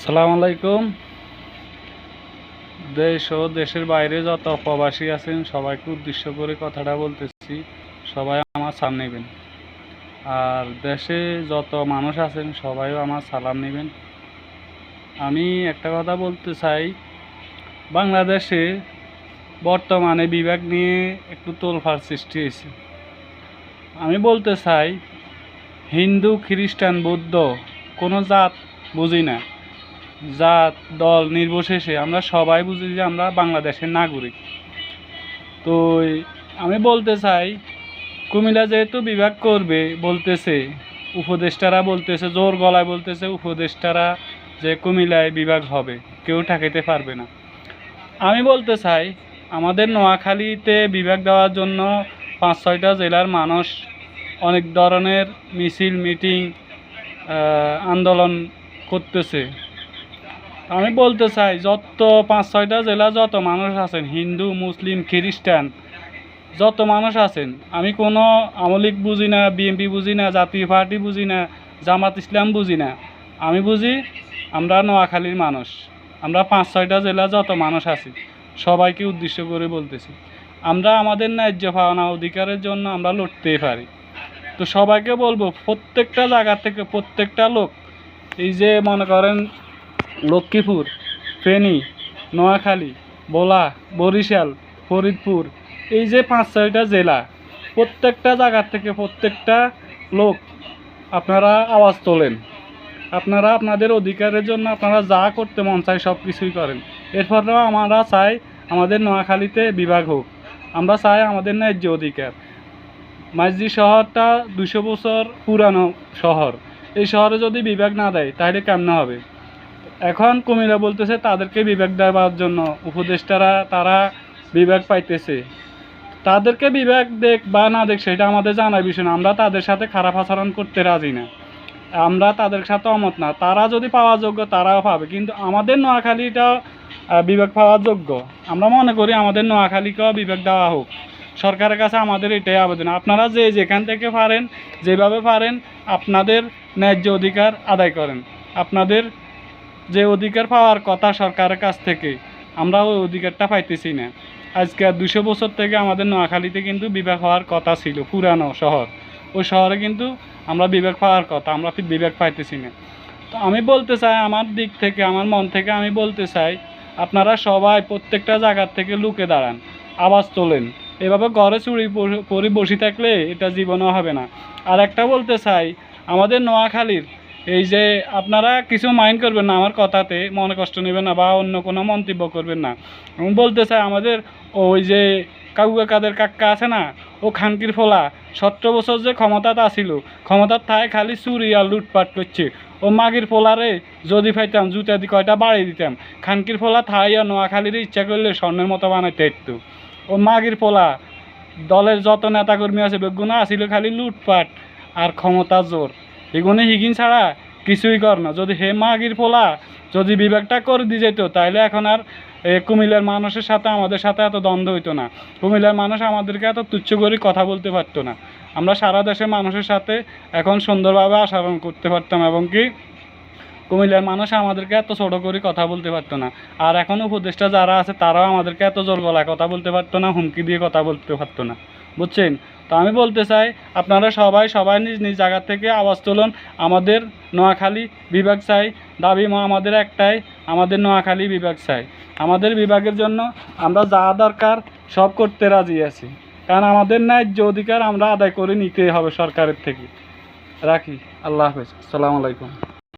আসসালামু আলাইকুম। দেশ ও দেশের বাইরে যত প্রবাসী আছেন সবাইকে উদ্দেশ্য করে কথাটা বলতেছি, সবাই আমার সালাম নেবেন। আর দেশে যত মানুষ আছেন সবাইও আমার সালাম নেবেন। আমি একটা কথা বলতে চাই, বাংলাদেশে বর্তমানে বিভাগ নিয়ে একটু তোলফাড় সৃষ্টি হয়েছে। আমি বলতে চাই, হিন্দু, খ্রিস্টান, বৌদ্ধ কোনো জাত বুঝি না, জাত দল নির্বিশেষে আমরা সবাই বুঝি যে আমরা বাংলাদেশের নাগরিক। তো আমি বলতে চাই, কুমিল্লা যেহেতু বিভাগ করবে বলতেছে, উপদেষ্টারা বলতেছে, জোর গলায় বলতেছে উপদেষ্টারা যে কুমিল্লায় বিভাগ হবে, কেউ ঠেকাইতে পারবে না। আমি বলতে চাই, আমাদের নোয়াখালীতে বিভাগ দেওয়ার জন্য 5-6টা জেলার মানুষ অনেক ধরনের মিছিল, মিটিং, আন্দোলন করতেছে। আমি বলতে চাই, যত 5-6টা জেলা যত মানুষ আছেন, হিন্দু, মুসলিম, খ্রিস্টান যত মানুষ আছেন, আমি কোনো আওয়ামী লীগ বুঝি না, বিএনপি বুঝি না, জাতীয় পার্টি বুঝি না, জামাত ইসলাম বুঝি না। আমি বুঝি আমরা নোয়াখালীর মানুষ। আমরা 5-6টা জেলা যত মানুষ আছি সবাইকে উদ্দেশ্য করে বলতেছি, আমরা আমাদের ন্যায্য পাওনা অধিকারের জন্য আমরা লড়তেই পারি। তো সবাইকে বলবো, প্রত্যেকটা জায়গা থেকে প্রত্যেকটা লোক, এই যে মনে করেন লক্ষ্মীপুর, ফেনী, নোয়াখালী, ভোলা, বরিশাল, ফরিদপুর, এই যে 5-6টা জেলা, প্রত্যেকটা জায়গার থেকে প্রত্যেকটা লোক আপনারা আওয়াজ তোলেন। আপনারা আপনাদের অধিকারের জন্য আপনারা যা করতে মন চায় সব কিছুই করেন। এরপরেও আমরা চাই আমাদের নোয়াখালীতে বিভাগ হোক। আমরা চাই আমাদের ন্যায্য অধিকার। মাইজদি শহরটা 200 বছর পুরানো শহর, এই শহরে যদি বিভাগ না দেয় তাহলে কেমন হবে? এখন কুমিল্লা বলতেছে তাদেরকে বিভাগ দেওয়ার জন্য উপদেষ্টারা তারা বিভাগ পাইতেছে। তাদেরকে বিভাগ দেখ বা না দেখ সেটা আমাদের জানার বিষয় না। আমরা তাদের সাথে খারাপ আচরণ করতে রাজি না, আমরা তাদের সাথে অমত না। তারা যদি পাওয়া যোগ্য তারাও পাবে, কিন্তু আমাদের নোয়াখালীটাও বিভাগ পাওয়ার যোগ্য। আমরা মনে করি আমাদের নোয়াখালীকেও বিভাগ দেওয়া হোক। সরকারের কাছে আমাদের এটাই আবেদন, আপনারা যে যেখান থেকে পারেন, যেভাবে পারেন আপনাদের ন্যায্য অধিকার আদায় করেন। আপনাদের যে অধিকার পাওয়ার কথা সরকারের কাছ থেকে, আমরা ওই অধিকারটা পাইতেছি না। আজকে 200 বছর থেকে আমাদের নোয়াখালীতে কিন্তু বিভাগ হওয়ার কথা ছিল, পুরানো শহর, ওই শহরে কিন্তু আমরা বিভাগ পাওয়ার কথা, আমরা বিভাগ পাইতেছি না। তো আমি বলতে চাই, আমার দিক থেকে, আমার মন থেকে আমি বলতে চাই, আপনারা সবাই প্রত্যেকটা জায়গার থেকে লুকে দাঁড়ান, আওয়াজ তোলেন। এভাবে ঘরে চুরি পরি বসে থাকলে এটা জীবনও হবে না। আর একটা বলতে চাই, আমাদের নোয়াখালীর এই যে আপনারা কিছু মাইন্ড করবেন না, আমার কথাতে মনে কষ্ট নেবেন না বা অন্য কোনো মন্তব্য করবেন না। আমি বলতে চাই, আমাদের ওই যে কাদের কাক্কা আছে না, ও খানকির ফোলা 17 বছর যে ক্ষমতাতে আসিল, ক্ষমতার থায় খালি চুরি আর লুটপাট করছে। ও মাগির ফোলারে যদি পাইতাম জুতা দিয়ে কয়টা বাড়িয়ে দিতাম। খানকির ফোলা থাইয়া নোয়াখালীর ইচ্ছা করলে স্বর্ণের মতো বানাইতে একটু। ও মাগির ফোলা দলের যত নেতাকর্মী আছে বেগুনা আসিল খালি লুটপাট আর ক্ষমতা জোর, এগুলো হিগিন ছাড়া কিছুই কর না। যদি হে মাগির ফোলা যদি বিভাগটা করে দিয়ে যেত, তাহলে এখন আর কুমিল্লার মানুষের সাথে আমাদের সাথে এত দ্বন্দ্ব হইতো না। কুমিল্লার মানুষ আমাদেরকে এত তুচ্ছ করে কথা বলতে পারতো না। আমরা সারা দেশের মানুষের সাথে এখন সুন্দরভাবে আচরণ করতে পারতাম, এবং কি কুমিল্লার মানুষ আমাদেরকে এত ছোটো করে কথা বলতে পারতো না। আর এখন উপদেষ্টা যারা আছে তারাও আমাদেরকে এত জোর গলায় কথা বলতে পারতো না, হুমকি দিয়ে কথা বলতে পারতো না, বুঝছেন? তো আমি বলতে চাই, আপনারা সবাই নিজ নিজ জায়গা থেকে আওয়াজ তুলুন। আমাদের নোয়াখালী বিভাগ চাই, দাবি আমাদের একটাই, আমাদের নোয়াখালী বিভাগ চাই। আমাদের বিভাগের জন্য আমরা যা দরকার সব করতে রাজি আছি, কারণ আমাদের ন্যায্য অধিকার আমরা আদায় করে নিতে হবে সরকারের থেকে। রাখি, আল্লাহ হাফেজ, আসসালামু আলাইকুম।